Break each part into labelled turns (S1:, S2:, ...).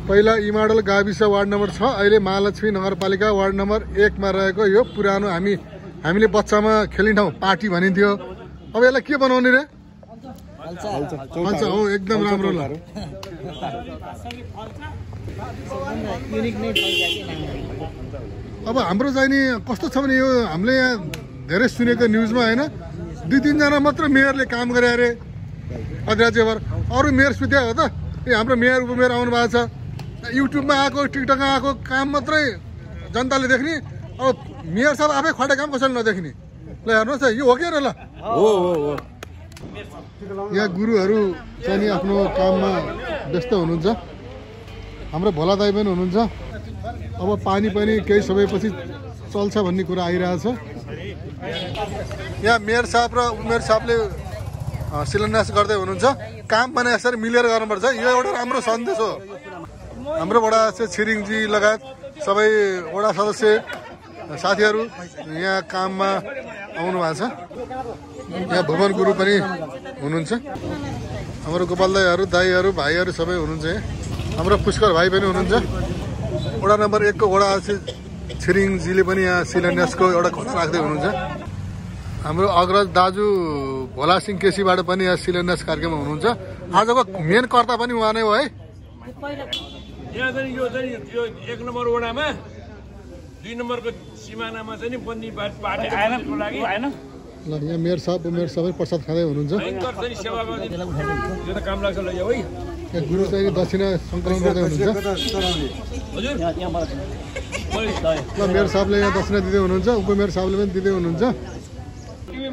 S1: पहिला इमाडल गाविस ward number 6 अहिले महालक्ष्मी नगरपालिका वार्ड नम्बर 1 मा रहेको यो पुरानो हामीले बच्चामा खेल्ने ठाउँ पार्टी भनिन्थ्यो। अब यसलाई के बनाउने रे? फल्चा हो, एकदम राम्रो ल। अब हाम्रो चाहिँ नि कस्तो छ भने यो हामीले यहाँ धेरै सुनेको न्युजमा हैन 2-3 जना मात्र मेयरले काम गरे अरे अधिराज्यभर। अरु मेयर सुत्या हो त? हाम्रो मेयर उपमेयर आउनु भएको छ, युट्युबमा आएको टिकटकमा आएको काम मात्रै जनताले देख्ने। अब मेयर साहब आफै खटे काम कसैले नदेख्ने। ल हेर्नुहोस् है, यो हो के र? ल
S2: हो।
S1: यहाँ गुरुहरू चाहिँ नि आफ्नो काममा व्यस्त हुनुहुन्छ। हाम्रो भोला दाइ पनि हुनुहुन्छ। अब पानी पनि केही समयपछि चल्छ भन्ने कुरा आइरहेछ। यहाँ मेयर साहब र उपमेयर साहबले शिलान्यास गर्दै हुनुहुन्छ। काम पनि यसरी मिलेर गर्नुपर्छ। यो एउटा राम्रो सन्देश हो। हाम्रो वडा चाहिँ छिरिङजी लगायत सबै वडा सदस्य साथीहरू यहाँ काममा आउनु भएको छ। यहाँ भुवन गुरु पनि हुनुहुन्छ। हाम्रो गोपाल दाईहरू भाइहरू सबै हुनुहुन्छ। यहाँ हाम्रो पुष्कर भाइ पनि हुनुहुन्छ। वडा नम्बर 1 को वडा छिरिङजीले पनि यहाँ शिलान्यासको एउटा घोषणा राख्दै हुनुहुन्छ। हाम्रो अग्रज दाजु भोला सिंह केसीबाट पनि यहाँ शिलान्यास कार्यक्रममा हुनुहुन्छ। आजको मेन कर्ता पनि उहाँ नै हो है।
S3: यहाँ चाहिँ यो 1 नम्बर वडामा 2 नम्बरको सिमानामा चाहिँ नि बन्दी पार्टी आएनको लागि आएन।
S1: ल यहाँ मेयर साहब उमेर सबै प्रसाद खाँदै हुनुहुन्छ।
S3: यो त काम लाग्छ ल यो है।
S1: यहाँ गुरु चाहिँ दक्षिणा सङ्कलन गर्दै हुनुहुन्छ। ल मेयर साहबले यहाँ दक्षिणा दिँदै हुनुहुन्छ, उपमेयर साहबले पनि दिँदै हुनुहुन्छ।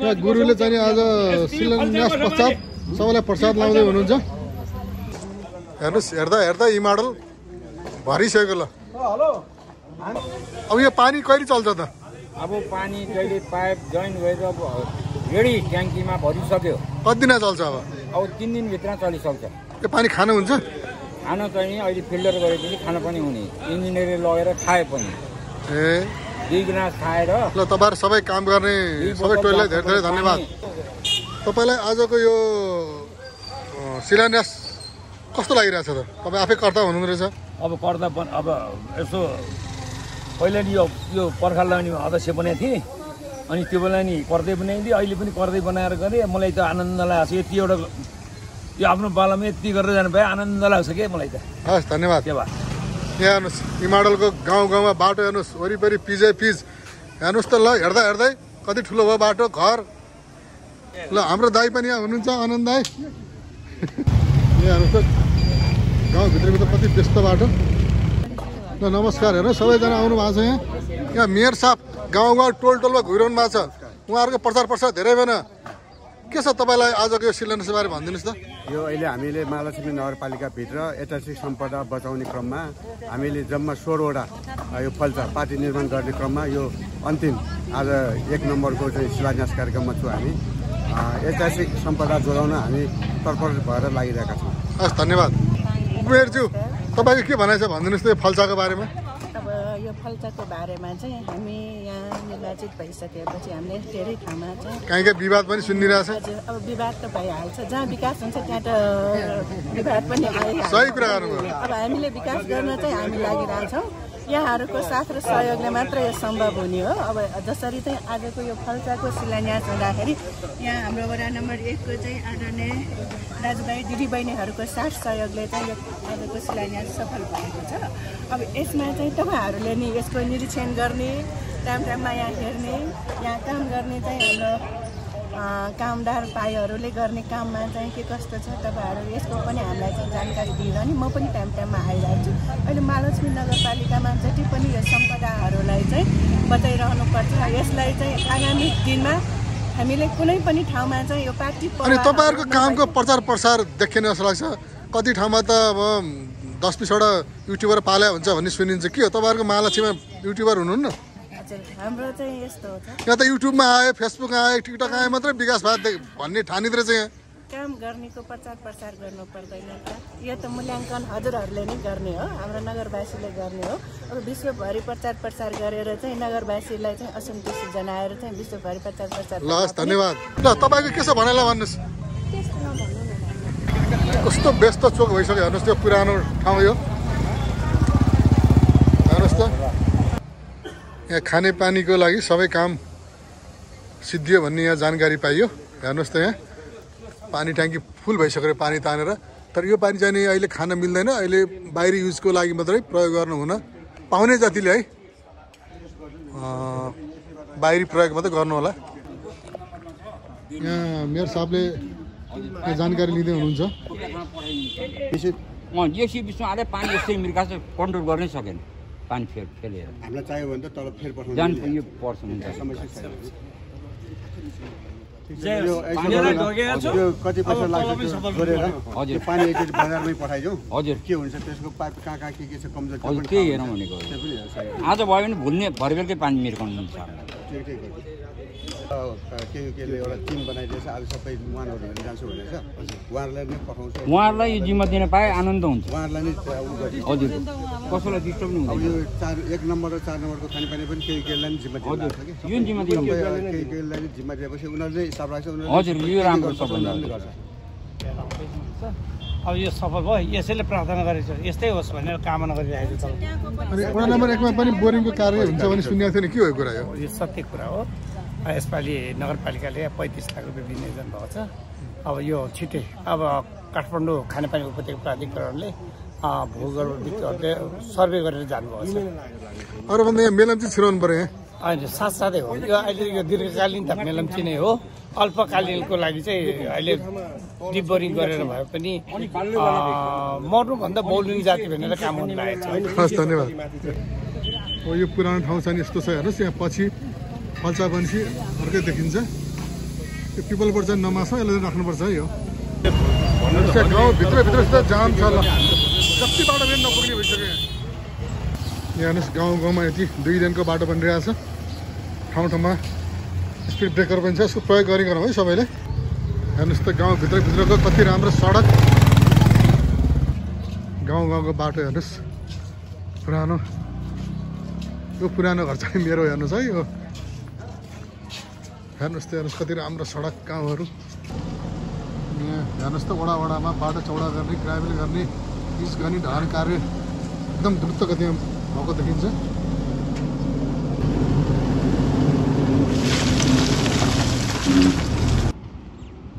S1: यहाँ गुरुले चाहिँ आज शिलान्यास पश्चात सबैलाई प्रसाद लाउँदै हुनुहुन्छ। हेर्नुहोस्, हेर्दा इमाडल भरिसक्यो। ल अब यो पानी कहिले चल्छ त?
S2: अब पानी जहिले पाइप जोइन भएर अब रेडी ट्याङ्कीमा भरिसक्यो।
S1: कति दिन चल्छ?
S2: अब 3 दिनभित्र चलिसक्छ।
S1: यो पानी खानु हुन्छ?
S2: खाना चाहिँ अहिले फिल्टर गरेपछि खाना पनि हुने। इन्जिनियरले लगेर खाए पनि। 2 गिलास खाएर।
S1: ल तपाईँहरू सबै काम गर्ने सबै टोलीलाई धेरै धेरै धन्यवाद। तपाईँलाई आजको यो शिलान्यास कस्तो लागिरहेछ त? तपाईँ आफै कर्ता हुनुहुँदो रहेछ।
S3: अब कर्ता अब यसो पहिला नि यो पर्खाल लगाउने अध्यक्ष बनाएको थिएँ, अनि त्यो बेला नि कर्दै बनाइदिएँ, अहिले पनि कर्दै बनाएर गरेँ। मलाई त आनन्द लाग्छ। यति एउटा यो आफ्नो पालामा यति गरेर जानु भए आनन्द लाग्छ क्या मलाई त।
S1: हस् धन्यवाद।
S3: के भयो
S1: यहाँ हेर्नुहोस् इमाडलको गाउँ गाउँमा बाटो हेर्नुहोस्, वरिपरि पिजै पिज हेर्नुहोस् त। ल हेर्दै कति ठुलो भयो बाटो घर। ल हाम्रो दाई पनि यहाँ हुनुहुन्छ, आनन्द दाई। यहाँ हेर्नुहोस् त गाउँभित्रको त कति व्यस्त बाटो। ल नमस्कार। हेर्नुहोस् सबैजना आउनु भएको छ। यहाँ मेयर साहब गाउँ टोलमा घुरिरहनु भएको छ। उहाँहरूको प्रचार धेरै भएन। के छ तपाईँलाई आजको यो शिलान्यास बारे भनिदिनुहोस् त।
S4: यो अहिले हामीले महालक्ष्मी नगरपालिकाभित्र ऐतिहासिक सम्पदा बचाउने क्रममा हामीले जम्मा 16 वटा यो फल्चा पार्टी निर्माण गर्ने क्रममा यो अन्तिम आज 1 नम्बरको चाहिँ शिलान्यास कार्यक्रममा छु। हामी ऐतिहासिक सम्पदा जोगाउन हामी तत्पर भएर लागिरहेका छौँ।
S1: हस् धन्यवाद। उमेरज्यू तपाईँको के भनाइ छ भनिदिनुहोस् त यो फल्चाको बारेमा।
S5: अब यो फल्चाको बारेमा चाहिँ हामी यहाँ निर्वाचित भइसकेपछि हामीले धेरै ठाउँमा चाहिँ
S1: कहीँ विवाद पनि सुनिरहेछ।
S5: अब विवाद त भइहाल्छ। जहाँ विकास हुन्छ त्यहाँ त विवाद पनि आइहाल्छ।
S1: सही कुरा गर्नुभयो।
S5: अब हामीले विकास गर्न चाहिँ हामी लागिरहेछौँ। यहाँहरूको साथ र सहयोगले मात्र यो सम्भव हुने हो। अब जसरी चाहिँ आजको यो फल्चाको शिलान्यास हुँदाखेरि यहाँ हाम्रो वडा नम्बर 1 को चाहिँ आदरणीय दाजुभाइ दिदीबहिनीहरूको साथ सहयोगले चाहिँ यो आजको शिलान्यास सफल भएको छ। अब यसमा चाहिँ तपाईँहरूले नि यसको निरीक्षण गर्ने, टाइममा यहाँ हेर्ने, यहाँ काम गर्ने चाहिँ हाम्रो कामदार भाइहरूले गर्ने काममा चाहिँ के कस्तो छ तपाईँहरू यसको पनि हामीलाई चाहिँ जानकारी दिएर नि म पनि टाइममा आइरहेको छु। अहिले महालक्ष्मी नगरपालिकामा जति पनि यो सम्पदाहरूलाई चाहिँ बचाइरहनुपर्छ। यसलाई चाहिँ आगामी दिनमा हामीले कुनै पनि ठाउँमा चाहिँ यो पार्टी।
S1: अनि तपाईँहरूको कामको प्रचार प्रसार देखिन जस्तो लाग्छ। कति ठाउँमा त अब 10-20 वटा युट्युबर पाल्या हुन्छ भन्ने सुनिन्छ। के हो तपाईँहरूको महालक्ष्मीमा युट्युबर हुनुहुन्न?
S5: हाम्रो चाहिँ यस्तो हो।
S1: यहाँ त युट्युबमा आयो, फेसबुकमा आयो, टिकटक आयो मात्रै विकास भयो भन्ने ठानिँदो रहेछ। यहाँ
S5: काम गर्नेको प्रचार प्रसार गर्नु पर्दैन त। यो त मूल्याङ्कन हजुरहरूले नै गर्ने हो, हाम्रो नगरवासीले गर्ने हो। अब विश्वभरि प्रचार प्रसार गरेर चाहिँ नगरवासीलाई चाहिँ असन्तुष्टि जनाएर चाहिँ विश्वभरि प्रचार प्रसार।
S1: ल हस् धन्यवाद। ल तपाईँको के छ भनाइला भन्नुहोस्। कस्तो व्यस्त चोक भइसक्यो हेर्नुहोस् त्यो पुरानो ठाउँ यो। हेर्नुहोस् त यहाँ खानेपानीको लागि सबै काम सिद्धियो भन्ने यहाँ जानकारी पाइयो। हेर्नुहोस् त यहाँ पानी ट्याङ्की फुल भइसक्यो पानी तानेर, तर यो पानी चाहिँ नि अहिले खान मिल्दैन, अहिले बाहिरी युजको लागि मात्रै प्रयोग गर्नु हुन पाउने जतिले है बाहिरी प्रयोग मात्रै गर्नु होला। यहाँ मेयर साहबले जानकारी लिँदै हुनुहुन्छ।
S2: एकछिन बिचमा आएर पानी यस्तै मिर्का कन्ट्रोल गर्नै सकेन, पानी फेलेर
S4: हामीलाई चाहियो भने त तल फेर पठाउनु
S2: जानु यो पर्छ
S4: समस्या छैन। यो कति पैसा लाग्छ गरेर हजुर पानी एकचोटि बजारमै पठाइदिउँ।
S2: हजुर
S4: के हुन्छ त्यसको पाइप कहाँ कहाँ के छ कमजोर
S2: हजुर त्यही हेरौँ भनेको। आज भयो भने भुल्ने भरबेलकै पानी मिर्काउनु छ।
S4: केले एउटा टिम बनाइदिएछ, आज सबै उहाँहरू हेर्न जान्छु भनेछ, उहाँहरूलाई नै पठाउँछु।
S2: उहाँहरूलाई यो जिम्मा दिन पाए आनन्द हुन्छ।
S4: उहाँहरूलाई नै
S2: हजुर कसैलाई डिस्टर्ब नि
S4: अब
S2: हुँदैन।
S4: यो 1 नम्बर र 4 नम्बरको खानेपानी पनि केहीलाई नै जिम्मा दिएको छ कि
S2: यो जिम्मा दिनु
S4: केहीलाई नै जिम्मा दिएपछि उनीहरूले हिसाब राख्छ।
S2: हजुर यो राम्रो सबभन्दा
S4: गर्छ।
S6: अब यो सफल भयो, यसैले प्रार्थना गरेको छ यस्तै होस् भनेर कामना गरिरहेको छ।
S1: अनि वडा नम्बर 1 मा पनि बोरिङको कार्य हुन्छ भने सुनेको थिएन, के हो कुरा यो?
S6: यो सत्य कुरा हो। यसपालि नगरपालिकाले 35 लाख रुपियाँ विनियोजन भएको छ। अब यो छिट्टै अब काठमाडौँ खानेपानी उपत्यका प्राधिकरणले भूगर्भविदहरूले सर्वे गरेर जानुभएको छ।
S1: अरू भन्दा यहाँ मेलम्ची छिराउनु पर्यो यहाँ।
S6: अहिले साथसाथै हो यो अहिले यो दीर्घकालीन त मेलम्ची नै हो। अल्पकालीनको लागि चाहिँ अहिले डिप बोरिङ गरेर भए पनि मर्नुभन्दा बौलिङ जाति भनेर काम हुन लागेको छ।
S1: हस् धन्यवाद। हो यो पुरानो ठाउँ चाहिँ यस्तो छ हेर्नुहोस्, यहाँ पछि फल्चा बन्सी अर्कै देखिन्छ। यो पिपलबाट चाहिँ नमासौँ, यसलाई राख्नुपर्छ है यो। हेर्नुहोस् गाउँ भित्रभित्र जाम छ ल, कति बाटो पनि नपुग्ने भइसक्यो। यहाँ हेर्नुहोस् गाउँमा यति 2 लेनको बाटो बनिरहेको छ, ठाउँ ठाउँमा स्पिड ब्रेकर पनि छ, यसको प्रयोग गरिकन है सबैले। हेर्नुहोस् त गाउँभित्रको कति राम्रो सडक, गाउँको बाटो हेर्नुहोस् पुरानो। यो पुरानो घर चाहिँ मेरो हेर्नुहोस् है यो। हेर्नुहोस् त हेर्नुहोस् कति राम्रो सडक गाउँहरू। यहाँ हेर्नुहोस् त वडामा बाटो चौडा गर्ने, ग्राभेल गर्ने, पिच गर्ने ढाल कार्य एकदम द्रुत गतिमा भएको देखिन्छ।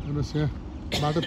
S1: हेर्नुहोस् यहाँ बाटो